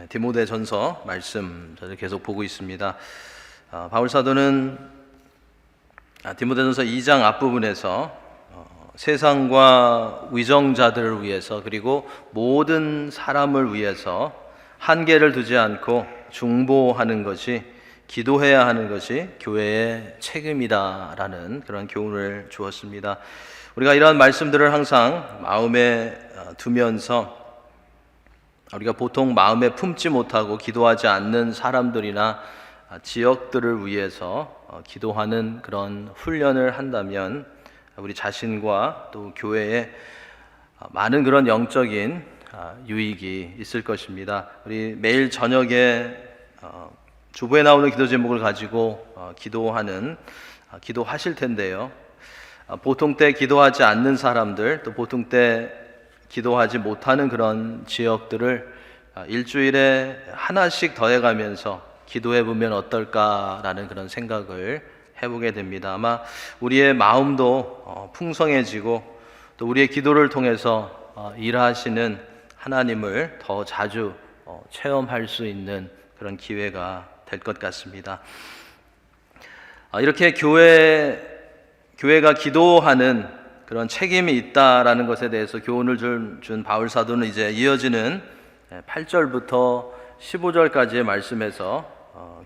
디모데전서 말씀 저를 계속 보고 있습니다. 바울 사도는 디모데전서 2장 앞부분에서 세상과 위정자들을 위해서 그리고 모든 사람을 위해서 한계를 두지 않고 중보하는 것이, 기도해야 하는 것이 교회의 책임이다라는 그런 교훈을 주었습니다. 우리가 이러한 말씀들을 항상 마음에 두면서 우리가 보통 마음에 품지 못하고 기도하지 않는 사람들이나 지역들을 위해서 기도하는 그런 훈련을 한다면 우리 자신과 또 교회에 많은 그런 영적인 유익이 있을 것입니다. 우리 매일 저녁에 주보에 나오는 기도 제목을 가지고 기도하실 텐데요. 보통 때 기도하지 않는 사람들, 또 보통 때 기도하지 못하는 그런 지역들을 일주일에 하나씩 더해가면서 기도해 보면 어떨까라는 그런 생각을 해보게 됩니다. 아마 우리의 마음도 풍성해지고 또 우리의 기도를 통해서 일하시는 하나님을 더 자주 체험할 수 있는 그런 기회가 될 것 같습니다. 이렇게 교회가 기도하는 그런 책임이 있다라는 것에 대해서 교훈을 준 바울 사도는 이제 이어지는 8절부터 15절까지의 말씀에서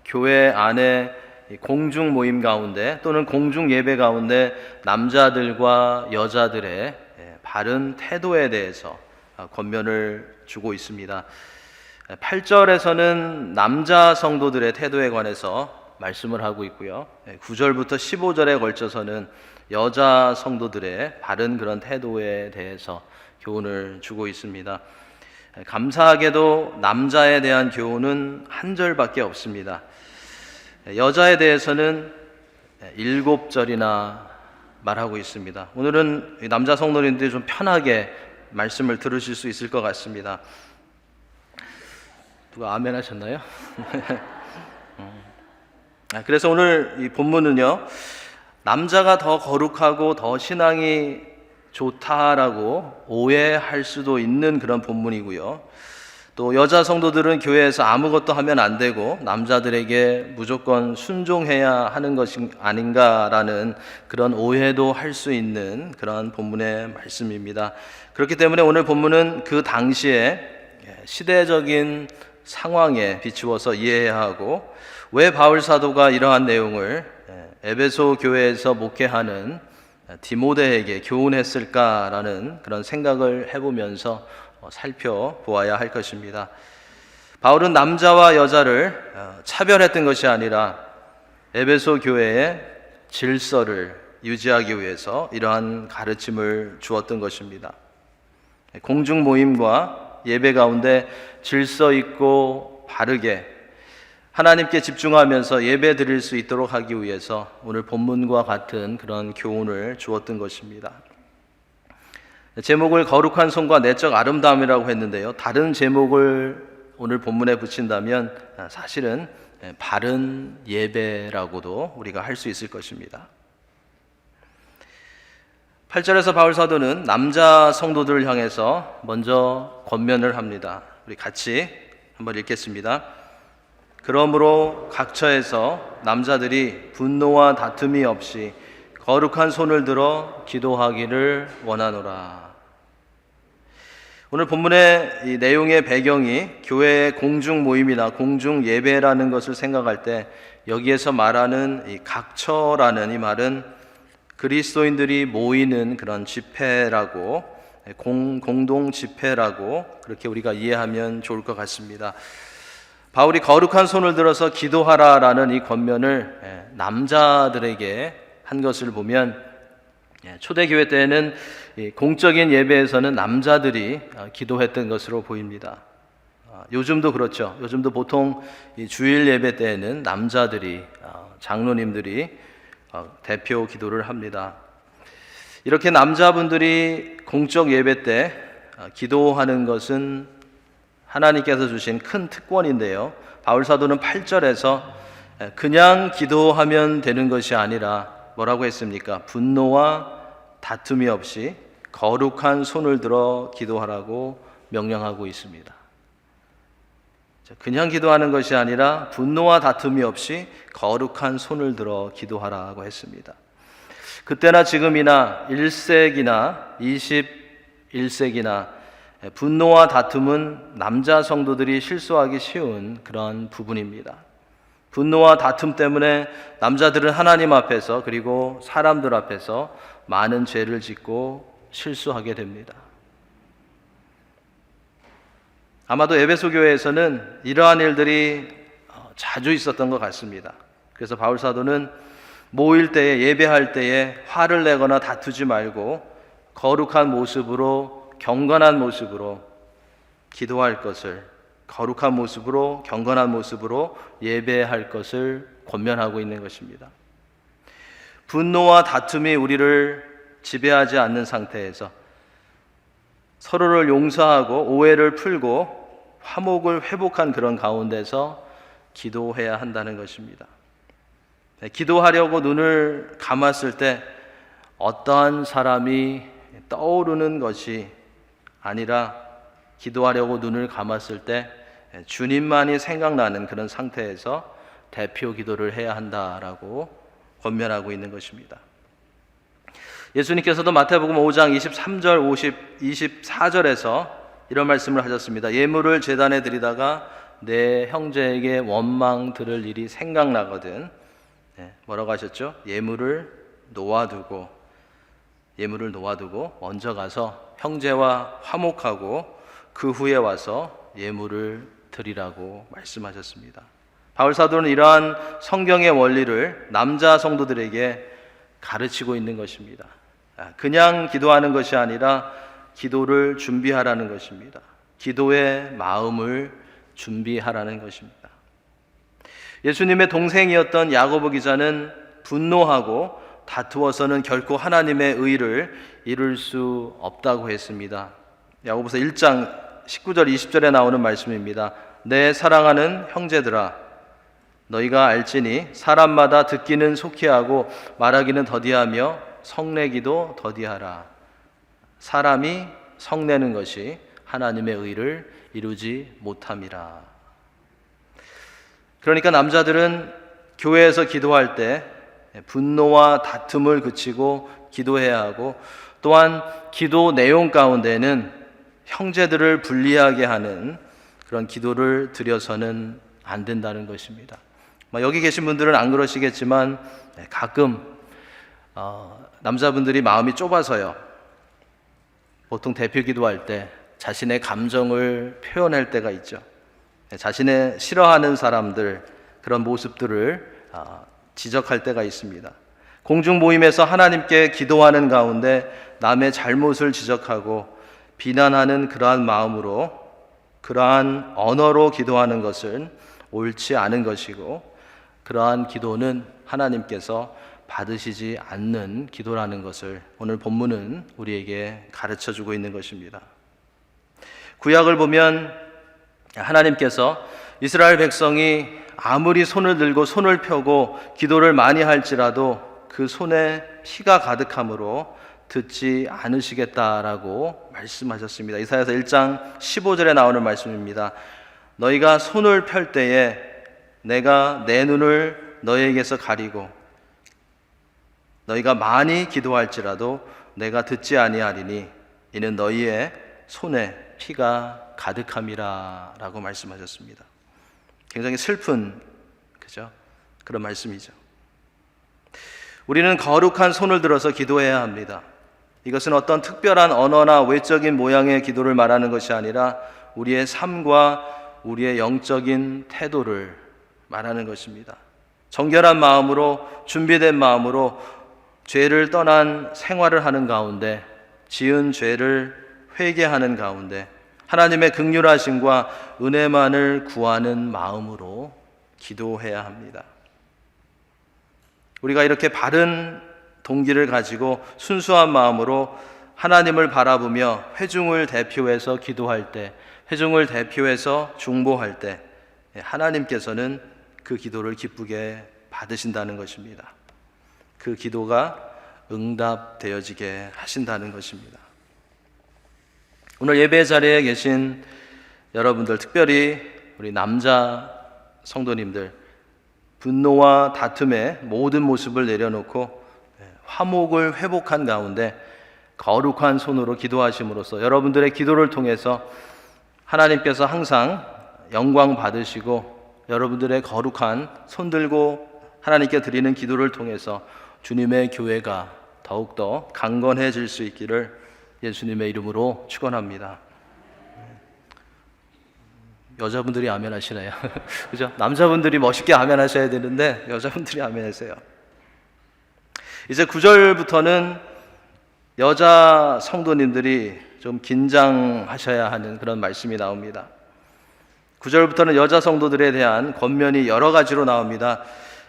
교회 안에 공중 모임 가운데 또는 공중 예배 가운데 남자들과 여자들의 바른 태도에 대해서 권면을 주고 있습니다. 8절에서는 남자 성도들의 태도에 관해서 말씀을 하고 있고요. 9절부터 15절에 걸쳐서는 여자 성도들의 바른 그런 태도에 대해서 교훈을 주고 있습니다. 감사하게도 남자에 대한 교훈은 한 절밖에 없습니다. 여자에 대해서는 7절이나 말하고 있습니다. 오늘은 남자 성도님들이 좀 편하게 말씀을 들으실 수 있을 것 같습니다. 누가 아멘 하셨나요? 그래서 오늘 이 본문은요, 남자가 더 거룩하고 더 신앙이 좋다라고 오해할 수도 있는 그런 본문이고요. 또 여자 성도들은 교회에서 아무것도 하면 안 되고 남자들에게 무조건 순종해야 하는 것이 아닌가라는 그런 오해도 할 수 있는 그런 본문의 말씀입니다. 그렇기 때문에 오늘 본문은 그 당시에 시대적인 상황에 비추어서 이해해야 하고, 왜 바울 사도가 이러한 내용을 에베소 교회에서 목회하는 디모데에게 교훈했을까라는 그런 생각을 해보면서 살펴보아야 할 것입니다. 바울은 남자와 여자를 차별했던 것이 아니라 에베소 교회의 질서를 유지하기 위해서 이러한 가르침을 주었던 것입니다. 공중 모임과 예배 가운데 질서 있고 바르게 하나님께 집중하면서 예배 드릴 수 있도록 하기 위해서 오늘 본문과 같은 그런 교훈을 주었던 것입니다. 제목을 거룩한 손과 내적 아름다움이라고 했는데요, 다른 제목을 오늘 본문에 붙인다면 사실은 바른 예배라고도 우리가 할 수 있을 것입니다. 8절에서 바울 사도는 남자 성도들을 향해서 먼저 권면을 합니다. 우리 같이 한번 읽겠습니다. 그러므로 각처에서 남자들이 분노와 다툼이 없이 거룩한 손을 들어 기도하기를 원하노라. 오늘 본문의 이 내용의 배경이 교회의 공중 모임이나 공중 예배라는 것을 생각할 때 여기에서 말하는 이 각처라는 이 말은 그리스도인들이 모이는 그런 집회라고, 공동 집회라고 그렇게 우리가 이해하면 좋을 것 같습니다. 바울이 거룩한 손을 들어서 기도하라라는 이 권면을 남자들에게 한 것을 보면, 초대교회 때에는 공적인 예배에서는 남자들이 기도했던 것으로 보입니다. 요즘도 그렇죠. 요즘도 보통 주일 예배 때에는 남자들이, 장로님들이 대표 기도를 합니다. 이렇게 남자분들이 공적 예배 때 기도하는 것은 하나님께서 주신 큰 특권인데요, 바울 사도는 8절에서 그냥 기도하면 되는 것이 아니라 뭐라고 했습니까? 분노와 다툼이 없이 거룩한 손을 들어 기도하라고 명령하고 있습니다. 그냥 기도하는 것이 아니라 분노와 다툼이 없이 거룩한 손을 들어 기도하라고 했습니다. 그때나 지금이나 1세기나 21세기나 분노와 다툼은 남자 성도들이 실수하기 쉬운 그런 부분입니다. 분노와 다툼 때문에 남자들은 하나님 앞에서 그리고 사람들 앞에서 많은 죄를 짓고 실수하게 됩니다. 아마도 에베소 교회에서는 이러한 일들이 자주 있었던 것 같습니다. 그래서 바울 사도는 모일 때에, 예배할 때에 화를 내거나 다투지 말고 거룩한 모습으로, 경건한 모습으로 기도할 것을, 거룩한 모습으로, 경건한 모습으로 예배할 것을 권면하고 있는 것입니다. 분노와 다툼이 우리를 지배하지 않는 상태에서 서로를 용서하고 오해를 풀고 화목을 회복한 그런 가운데서 기도해야 한다는 것입니다. 기도하려고 눈을 감았을 때 어떠한 사람이 떠오르는 것이 아니라 기도하려고 눈을 감았을 때 주님만이 생각나는 그런 상태에서 대표 기도를 해야 한다라고 권면하고 있는 것입니다. 예수님께서도 마태복음 5장 23절, 24절에서 이런 말씀을 하셨습니다. 예물을 제단에 드리다가 내 형제에게 원망 들을 일이 생각나거든. 뭐라고 하셨죠? 예물을 놓아두고 먼저 가서 형제와 화목하고 그 후에 와서 예물을 드리라고 말씀하셨습니다. 바울 사도는 이러한 성경의 원리를 남자 성도들에게 가르치고 있는 것입니다. 그냥 기도하는 것이 아니라 기도를 준비하라는 것입니다. 기도의 마음을 준비하라는 것입니다. 예수님의 동생이었던 야고보 기자는 분노하고 다투어서는 결코 하나님의 의를 이룰 수 없다고 했습니다. 야고보서 1장 19절 20절에 나오는 말씀입니다. 내 사랑하는 형제들아, 너희가 알지니 사람마다 듣기는 속히 하고 말하기는 더디하며 성내기도 더디하라. 사람이 성내는 것이 하나님의 의를 이루지 못함이라. 그러니까 남자들은 교회에서 기도할 때 분노와 다툼을 그치고 기도해야 하고, 또한 기도 내용 가운데는 형제들을 분리하게 하는 그런 기도를 드려서는 안 된다는 것입니다. 여기 계신 분들은 안 그러시겠지만 가끔 남자분들이 마음이 좁아서요, 보통 대표 기도할 때 자신의 감정을 표현할 때가 있죠. 자신의 싫어하는 사람들, 그런 모습들을 지적할 때가 있습니다. 공중 모임에서 하나님께 기도하는 가운데 남의 잘못을 지적하고 비난하는 그러한 마음으로, 그러한 언어로 기도하는 것은 옳지 않은 것이고, 그러한 기도는 하나님께서 받으시지 않는 기도라는 것을 오늘 본문은 우리에게 가르쳐주고 있는 것입니다. 구약을 보면 하나님께서 이스라엘 백성이 아무리 손을 들고 손을 펴고 기도를 많이 할지라도 그 손에 피가 가득함으로 듣지 않으시겠다라고 말씀하셨습니다. 이사야서 1장 15절에 나오는 말씀입니다. 너희가 손을 펼 때에 내가 내 눈을 너희에게서 가리고 너희가 많이 기도할지라도 내가 듣지 아니하리니 이는 너희의 손에 피가 가득함이라 라고 말씀하셨습니다. 굉장히 슬픈 그런 말씀이죠. 우리는 거룩한 손을 들어서 기도해야 합니다. 이것은 어떤 특별한 언어나 외적인 모양의 기도를 말하는 것이 아니라 우리의 삶과 우리의 영적인 태도를 말하는 것입니다. 정결한 마음으로, 준비된 마음으로 죄를 떠난 생활을 하는 가운데, 지은 죄를 회개하는 가운데 하나님의 긍휼하심과 은혜만을 구하는 마음으로 기도해야 합니다. 우리가 이렇게 바른 동기를 가지고 순수한 마음으로 하나님을 바라보며 회중을 대표해서 기도할 때, 회중을 대표해서 중보할 때 하나님께서는 그 기도를 기쁘게 받으신다는 것입니다. 그 기도가 응답되어지게 하신다는 것입니다. 오늘 예배 자리에 계신 여러분들, 특별히 우리 남자 성도님들, 분노와 다툼의 모든 모습을 내려놓고 화목을 회복한 가운데 거룩한 손으로 기도하심으로써 여러분들의 기도를 통해서 하나님께서 항상 영광 받으시고, 여러분들의 거룩한 손 들고 하나님께 드리는 기도를 통해서 주님의 교회가 더욱더 강건해질 수 있기를 예수님의 이름으로 축원합니다. 여자분들이 아멘 하시나요? 그죠? 남자분들이 멋있게 아멘 하셔야 되는데 여자분들이 아멘 하세요. 이제 9절부터는 여자 성도님들이 좀 긴장하셔야 하는 그런 말씀이 나옵니다. 9절부터는 여자 성도들에 대한 권면이 여러 가지로 나옵니다.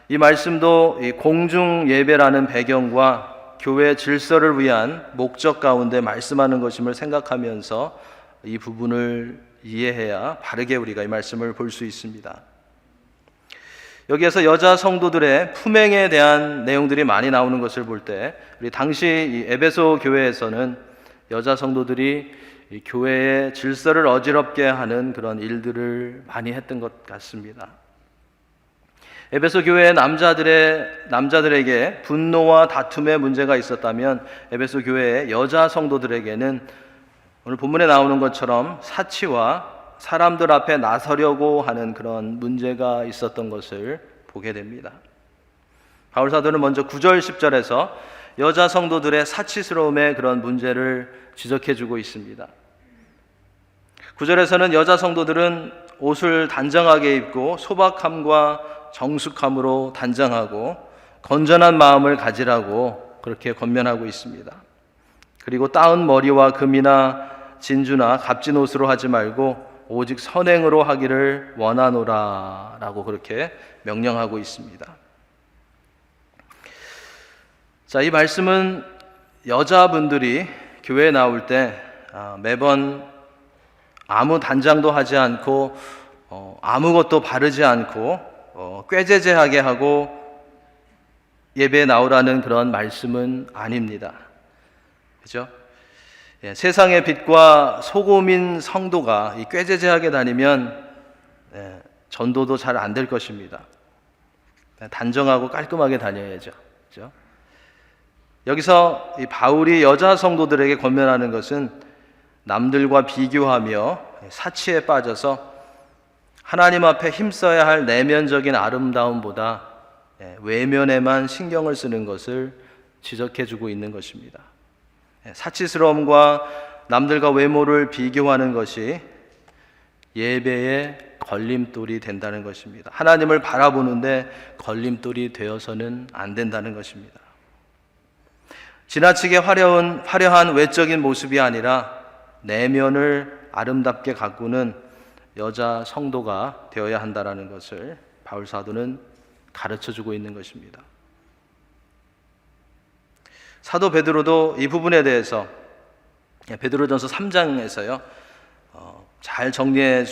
이 말씀도 이 공중 예배라는 배경과 교회 질서를 위한 목적 가운데 말씀하는 것임을 생각하면서 이 부분을 이해해야 바르게 우리가 이 말씀을 볼 수 있습니다. 여기에서 여자 성도들의 품행에 대한 내용들이 많이 나오는 것을 볼 때, 우리 당시 이 에베소 교회에서는 여자 성도들이 이 교회의 질서를 어지럽게 하는 그런 일들을 많이 했던 것 같습니다. 에베소 교회의 남자들에게 분노와 다툼의 문제가 있었다면, 에베소 교회의 여자 성도들에게는 오늘 본문에 나오는 것처럼 사치와 사람들 앞에 나서려고 하는 그런 문제가 있었던 것을 보게 됩니다. 바울 사도는 먼저 9절 10절에서 여자 성도들의 사치스러움의 그런 문제를 지적해주고 있습니다. 9절에서는 여자 성도들은 옷을 단정하게 입고 소박함과 정숙함으로 단정하고 건전한 마음을 가지라고 그렇게 권면하고 있습니다. 그리고 따은 머리와 금이나 진주나 값진 옷으로 하지 말고 오직 선행으로 하기를 원하노라 라고 그렇게 명령하고 있습니다. 자, 이 말씀은 여자분들이 교회에 나올 때 매번 아무 단장도 하지 않고 아무것도 바르지 않고 꾀죄죄하게 하고 예배에 나오라는 그런 말씀은 아닙니다. 그죠? 예, 세상의 빛과 소금인 성도가 이 꾀죄죄하게 다니면 전도도 잘 안 될 것입니다. 단정하고 깔끔하게 다녀야죠. 그죠? 여기서 이 바울이 여자 성도들에게 권면하는 것은 남들과 비교하며 사치에 빠져서 하나님 앞에 힘써야 할 내면적인 아름다움보다 외면에만 신경을 쓰는 것을 지적해주고 있는 것입니다. 사치스러움과 남들과 외모를 비교하는 것이 예배의 걸림돌이 된다는 것입니다. 하나님을 바라보는데 걸림돌이 되어서는 안 된다는 것입니다. 지나치게 화려한 외적인 모습이 아니라 내면을 아름답게 가꾸는 여자 성도가 되어야 한다는 것을 바울 사도는 가르쳐주고 있는 것입니다. 사도 베드로도 이 부분에 대해서 베드로전서 3장에서요 잘 정리해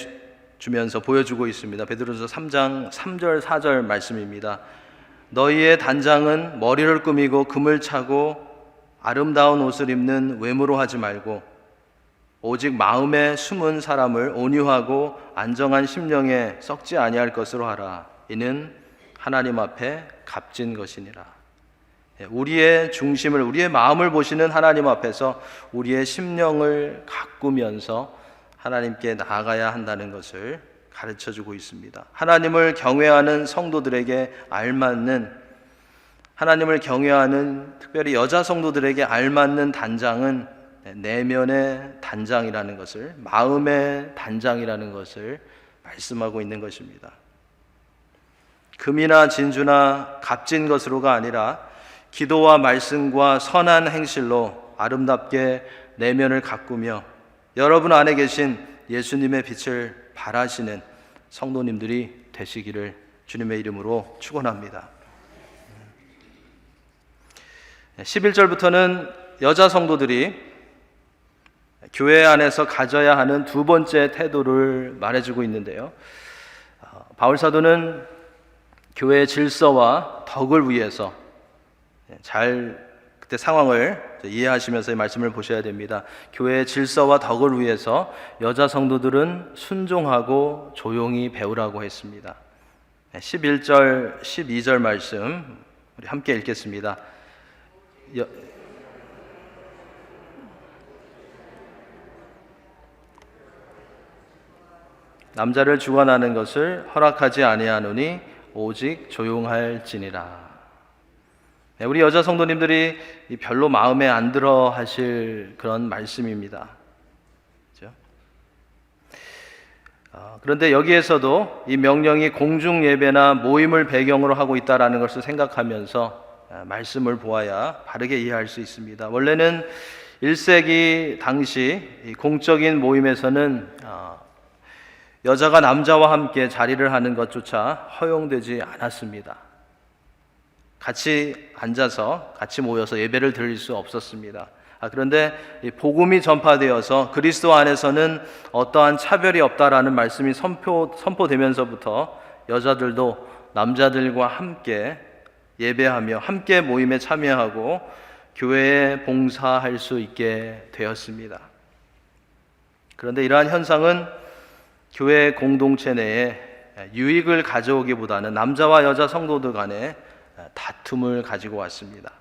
주면서 보여주고 있습니다. 베드로전서 3장 3절 4절 말씀입니다. 너희의 단장은 머리를 꾸미고 금을 차고 아름다운 옷을 입는 외모로 하지 말고 오직 마음에 숨은 사람을 온유하고 안정한 심령에 썩지 아니할 것으로 하라. 이는 하나님 앞에 값진 것이니라. 우리의 중심을, 우리의 마음을 보시는 하나님 앞에서 우리의 심령을 가꾸면서 하나님께 나아가야 한다는 것을 가르쳐주고 있습니다. 하나님을 경외하는 성도들에게 알맞는, 하나님을 경외하는 특별히 여자 성도들에게 알맞는 단장은 내면의 단장이라는 것을, 마음의 단장이라는 것을 말씀하고 있는 것입니다. 금이나 진주나 값진 것으로가 아니라 기도와 말씀과 선한 행실로 아름답게 내면을 가꾸며 여러분 안에 계신 예수님의 빛을 발하시는 성도님들이 되시기를 주님의 이름으로 축원합니다. 11절부터는 여자 성도들이 교회 안에서 가져야 하는 두 번째 태도를 말해주고 있는데요. 바울 사도는 교회의 질서와 덕을 위해서 잘 그때 상황을 이해하시면서 이 말씀을 보셔야 됩니다. 교회의 질서와 덕을 위해서 여자 성도들은 순종하고 조용히 배우라고 했습니다. 11절, 12절 말씀 우리 함께 읽겠습니다. 남자를 주관하는 것을 허락하지 아니하노니 오직 조용할지니라. 우리 여자 성도님들이 별로 마음에 안 들어 하실 그런 말씀입니다. 그렇죠? 그런데 여기에서도 이 명령이 공중 예배나 모임을 배경으로 하고 있다는 것을 생각하면서 말씀을 보아야 바르게 이해할 수 있습니다. 원래는 1세기 당시 공적인 모임에서는 여자가 남자와 함께 자리를 하는 것조차 허용되지 않았습니다. 같이 앉아서 같이 모여서 예배를 드릴 수 없었습니다. 그런데 복음이 전파되어서 그리스도 안에서는 어떠한 차별이 없다라는 말씀이 선포되면서부터 여자들도 남자들과 함께 예배하며 함께 모임에 참여하고 교회에 봉사할 수 있게 되었습니다. 그런데 이러한 현상은 교회 공동체 내에 유익을 가져오기보다는 남자와 여자 성도들 간에 다툼을 가지고 왔습니다.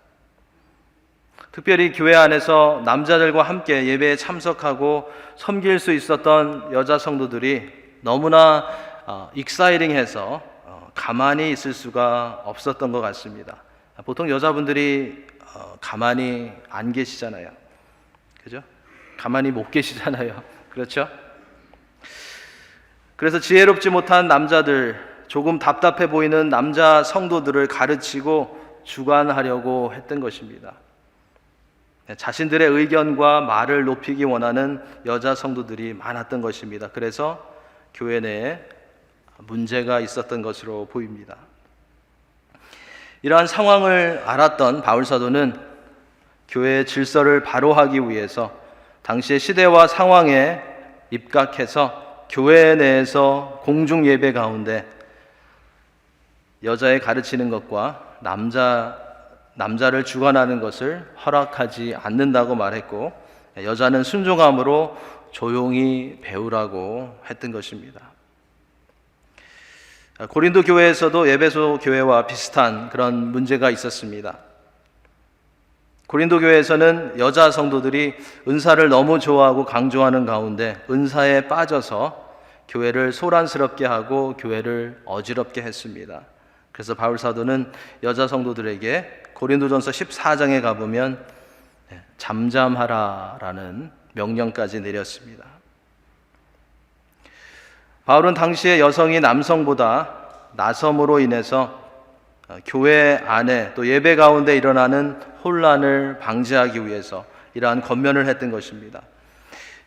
특별히 교회 안에서 남자들과 함께 예배에 참석하고 섬길 수 있었던 여자 성도들이 너무나 익사이팅해서 가만히 있을 수가 없었던 것 같습니다. 보통 여자분들이 가만히 안 계시잖아요. 그죠? 가만히 못 계시잖아요. 그렇죠? 그래서 지혜롭지 못한 남자들, 조금 답답해 보이는 남자 성도들을 가르치고 주관하려고 했던 것입니다. 자신들의 의견과 말을 높이기 원하는 여자 성도들이 많았던 것입니다. 그래서 교회 내에 문제가 있었던 것으로 보입니다. 이러한 상황을 알았던 바울 사도는 교회의 질서를 바로 하기 위해서 당시의 시대와 상황에 입각해서 교회 내에서 공중 예배 가운데 여자의 가르치는 것과 남자를 주관하는 것을 허락하지 않는다고 말했고, 여자는 순종함으로 조용히 배우라고 했던 것입니다. 고린도 교회에서도 에베소 교회와 비슷한 그런 문제가 있었습니다. 고린도 교회에서는 여자 성도들이 은사를 너무 좋아하고 강조하는 가운데 은사에 빠져서 교회를 소란스럽게 하고 교회를 어지럽게 했습니다. 그래서 바울 사도는 여자 성도들에게 고린도전서 14장에 가보면 잠잠하라라는 명령까지 내렸습니다. 바울은 당시에 여성이 남성보다 나섬으로 인해서 교회 안에 또 예배 가운데 일어나는 혼란을 방지하기 위해서 이러한 권면을 했던 것입니다.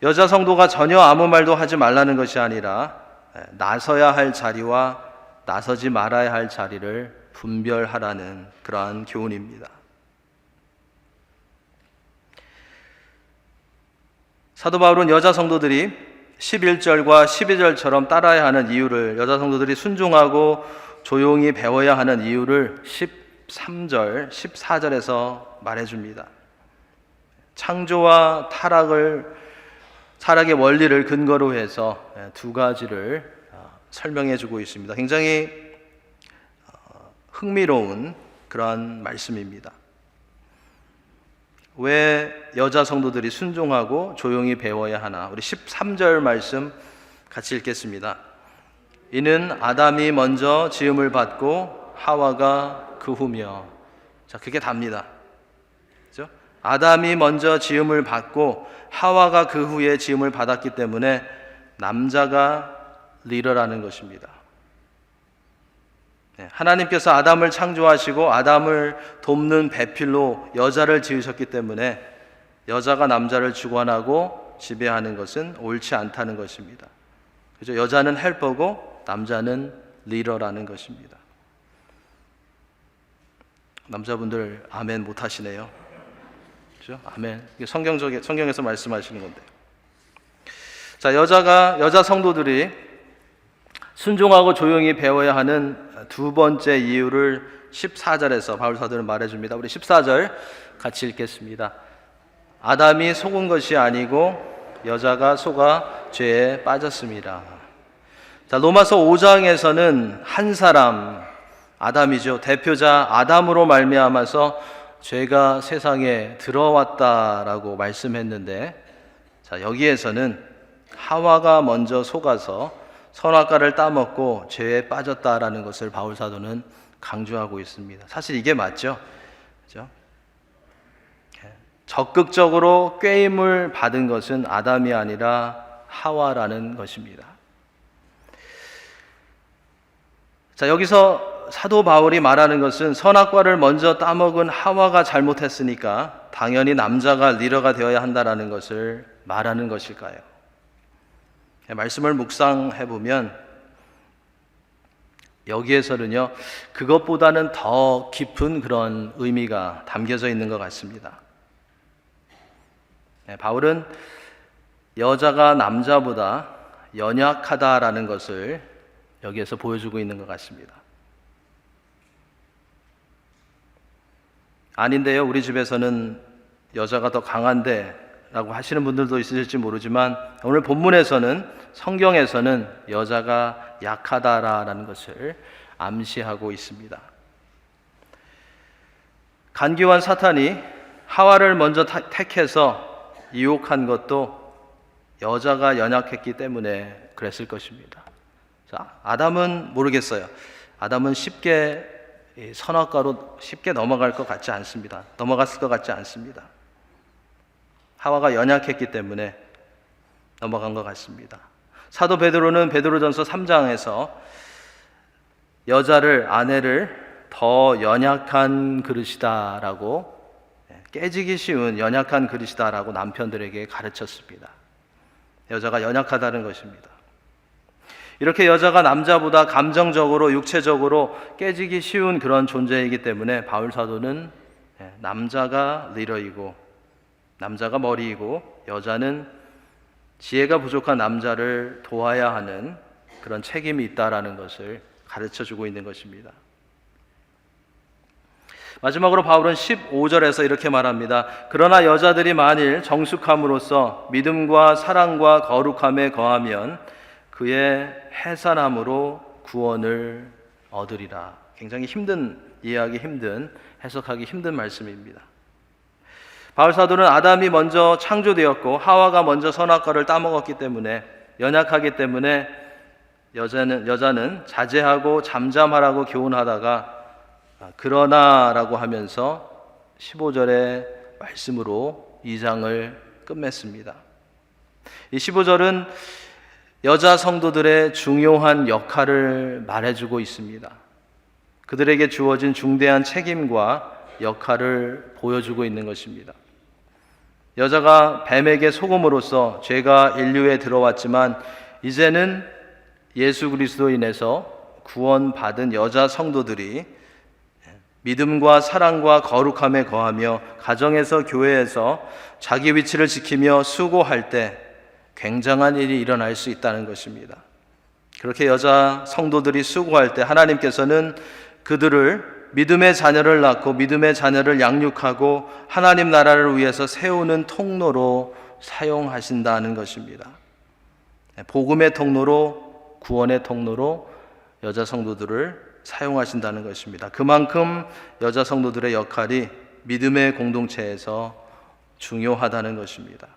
여자 성도가 전혀 아무 말도 하지 말라는 것이 아니라 나서야 할 자리와 나서지 말아야 할 자리를 분별하라는 그러한 교훈입니다. 사도 바울은 여자 성도들이 11절과 12절처럼 따라야 하는 이유를, 여자 성도들이 순종하고 조용히 배워야 하는 이유를 13절, 14절에서 말해줍니다. 창조와 타락의 원리를 근거로 해서 두 가지를 설명해주고 있습니다. 굉장히 흥미로운 그러한 말씀입니다. 왜 여자 성도들이 순종하고 조용히 배워야 하나? 우리 13절 말씀 같이 읽겠습니다. 이는 아담이 먼저 지음을 받고 하와가 그 후며. 자, 그게 답니다. 그렇죠? 아담이 먼저 지음을 받고 하와가 그 후에 지음을 받았기 때문에 남자가 리더라는 것입니다. 하나님께서 아담을 창조하시고 아담을 돕는 배필로 여자를 지으셨기 때문에 여자가 남자를 주관하고 지배하는 것은 옳지 않다는 것입니다. 그죠? 여자는 헬퍼고 남자는 리더라는 것입니다. 남자분들 아멘 못 하시네요. 그죠? 아멘. 이게 성경에서 말씀하시는 건데. 자, 여자 성도들이 순종하고 조용히 배워야 하는 두 번째 이유를 14절에서 바울 사도는 말해줍니다. 우리 14절 같이 읽겠습니다. 아담이 속은 것이 아니고 여자가 속아 죄에 빠졌습니다. 자, 로마서 5장에서는 한 사람, 아담이죠. 대표자 아담으로 말미암아서 죄가 세상에 들어왔다라고 말씀했는데, 자, 여기에서는 하와가 먼저 속아서 선악과를 따먹고 죄에 빠졌다라는 것을 바울 사도는 강조하고 있습니다. 사실 이게 맞죠? 그렇죠? 적극적으로 꾀임을 받은 것은 아담이 아니라 하와라는 것입니다. 자, 여기서 사도 바울이 말하는 것은 선악과를 먼저 따먹은 하와가 잘못했으니까 당연히 남자가 리더가 되어야 한다라는 것을 말하는 것일까요? 말씀을 묵상해 보면 여기에서는요, 그것보다는 더 깊은 그런 의미가 담겨져 있는 것 같습니다. 바울은 여자가 남자보다 연약하다라는 것을 여기에서 보여주고 있는 것 같습니다. 아닌데요, 우리 집에서는 여자가 더 강한데 라고 하시는 분들도 있으실지 모르지만, 오늘 본문에서는, 성경에서는 여자가 약하다라는 것을 암시하고 있습니다. 간교한 사탄이 하와를 먼저 택해서 유혹한 것도 여자가 연약했기 때문에 그랬을 것입니다. 자, 아담은 모르겠어요. 아담은 쉽게 선악과로 쉽게 넘어갈 것 같지 않습니다. 넘어갔을 것 같지 않습니다. 하와가 연약했기 때문에 넘어간 것 같습니다. 사도 베드로는 베드로전서 3장에서 여자를, 아내를 더 연약한 그릇이다라고, 깨지기 쉬운 연약한 그릇이다라고 남편들에게 가르쳤습니다. 여자가 연약하다는 것입니다. 이렇게 여자가 남자보다 감정적으로, 육체적으로 깨지기 쉬운 그런 존재이기 때문에 바울 사도는 남자가 리더이고 남자가 머리이고 여자는 지혜가 부족한 남자를 도와야 하는 그런 책임이 있다라는 것을 가르쳐주고 있는 것입니다. 마지막으로 바울은 15절에서 이렇게 말합니다. 그러나 여자들이 만일 정숙함으로써 믿음과 사랑과 거룩함에 거하면 그의 해산함으로 구원을 얻으리라. 굉장히 이해하기 힘든, 해석하기 힘든 말씀입니다. 바울 사도는 아담이 먼저 창조되었고 하와가 먼저 선악과를 따먹었기 때문에, 연약하기 때문에 여자는 자제하고 잠잠하라고 교훈하다가 그러나라고 하면서 15절의 말씀으로 2장을 끝맺습니다. 이 15절은 여자 성도들의 중요한 역할을 말해주고 있습니다. 그들에게 주어진 중대한 책임과 역할을 보여주고 있는 것입니다. 여자가 뱀에게 속음으로써 죄가 인류에 들어왔지만 이제는 예수 그리스도로 인해서 구원받은 여자 성도들이 믿음과 사랑과 거룩함에 거하며 가정에서, 교회에서 자기 위치를 지키며 수고할 때 굉장한 일이 일어날 수 있다는 것입니다. 그렇게 여자 성도들이 수고할 때 하나님께서는 그들을 믿음의 자녀를 낳고 믿음의 자녀를 양육하고 하나님 나라를 위해서 세우는 통로로 사용하신다는 것입니다. 복음의 통로로, 구원의 통로로 여자 성도들을 사용하신다는 것입니다. 그만큼 여자 성도들의 역할이 믿음의 공동체에서 중요하다는 것입니다.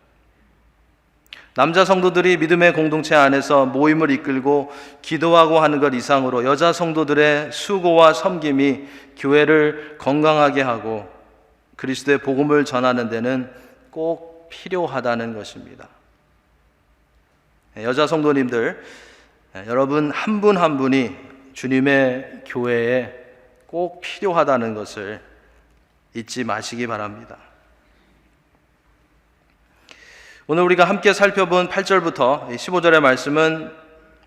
남자 성도들이 믿음의 공동체 안에서 모임을 이끌고 기도하고 하는 것 이상으로 여자 성도들의 수고와 섬김이 교회를 건강하게 하고 그리스도의 복음을 전하는 데는 꼭 필요하다는 것입니다. 여자 성도님들, 여러분 한 분 한 분이 주님의 교회에 꼭 필요하다는 것을 잊지 마시기 바랍니다. 오늘 우리가 함께 살펴본 8절부터 15절의 말씀은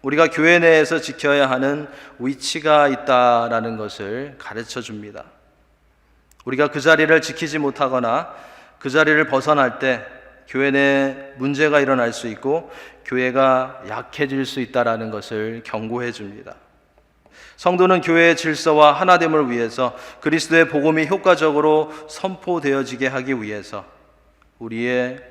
우리가 교회 내에서 지켜야 하는 위치가 있다라는 것을 가르쳐 줍니다. 우리가 그 자리를 지키지 못하거나 그 자리를 벗어날 때 교회 내 문제가 일어날 수 있고 교회가 약해질 수 있다라는 것을 경고해 줍니다. 성도는 교회의 질서와 하나됨을 위해서 그리스도의 복음이 효과적으로 선포되어지게 하기 위해서 우리의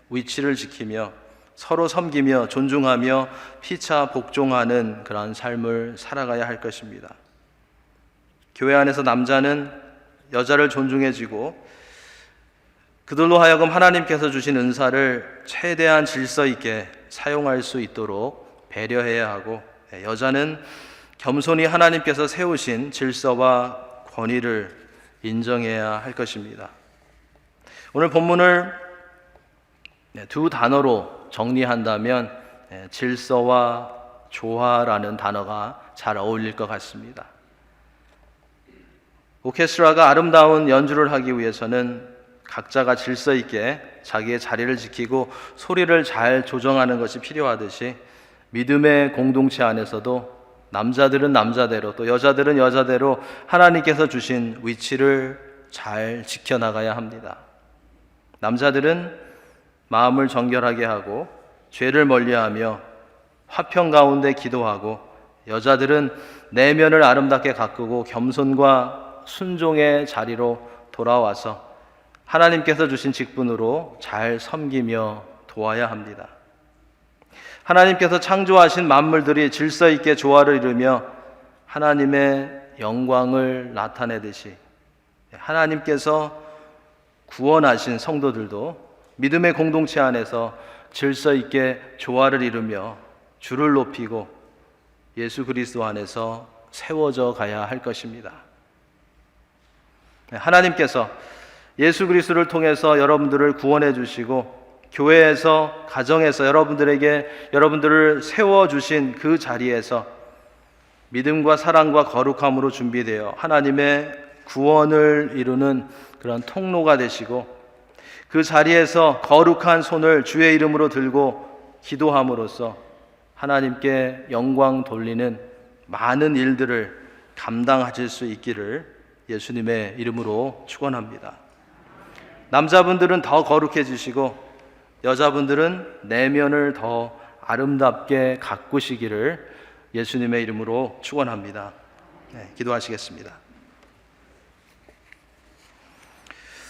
위치를 지키며 서로 섬기며 존중하며 피차 복종하는 그러한 삶을 살아가야 할 것입니다. 교회 안에서 남자는 여자를 존중해주고 그들로 하여금 하나님께서 주신 은사를 최대한 질서 있게 사용할 수 있도록 배려해야 하고, 여자는 겸손히 하나님께서 세우신 질서와 권위를 인정해야 할 것입니다. 오늘 본문을 두 단어로 정리한다면 질서와 조화라는 단어가 잘 어울릴 것 같습니다. 오케스트라가 아름다운 연주를 하기 위해서는 각자가 질서 있게 자기의 자리를 지키고 소리를 잘 조정하는 것이 필요하듯이 믿음의 공동체 안에서도 남자들은 남자대로 또 여자들은 여자대로 하나님께서 주신 위치를 잘 지켜나가야 합니다. 남자들은 마음을 정결하게 하고 죄를 멀리하며 화평 가운데 기도하고, 여자들은 내면을 아름답게 가꾸고 겸손과 순종의 자리로 돌아와서 하나님께서 주신 직분으로 잘 섬기며 도와야 합니다. 하나님께서 창조하신 만물들이 질서 있게 조화를 이루며 하나님의 영광을 나타내듯이 하나님께서 구원하신 성도들도 믿음의 공동체 안에서 질서 있게 조화를 이루며 주를 높이고 예수 그리스도 안에서 세워져 가야 할 것입니다. 하나님께서 예수 그리스도를 통해서 여러분들을 구원해 주시고 교회에서, 가정에서 여러분들을 세워주신 그 자리에서 믿음과 사랑과 거룩함으로 준비되어 하나님의 구원을 이루는 그런 통로가 되시고, 그 자리에서 거룩한 손을 주의 이름으로 들고 기도함으로써 하나님께 영광 돌리는 많은 일들을 감당하실 수 있기를 예수님의 이름으로 축원합니다. 남자분들은 더 거룩해지시고 여자분들은 내면을 더 아름답게 가꾸시기를 예수님의 이름으로 축원합니다. 기도하시겠습니다.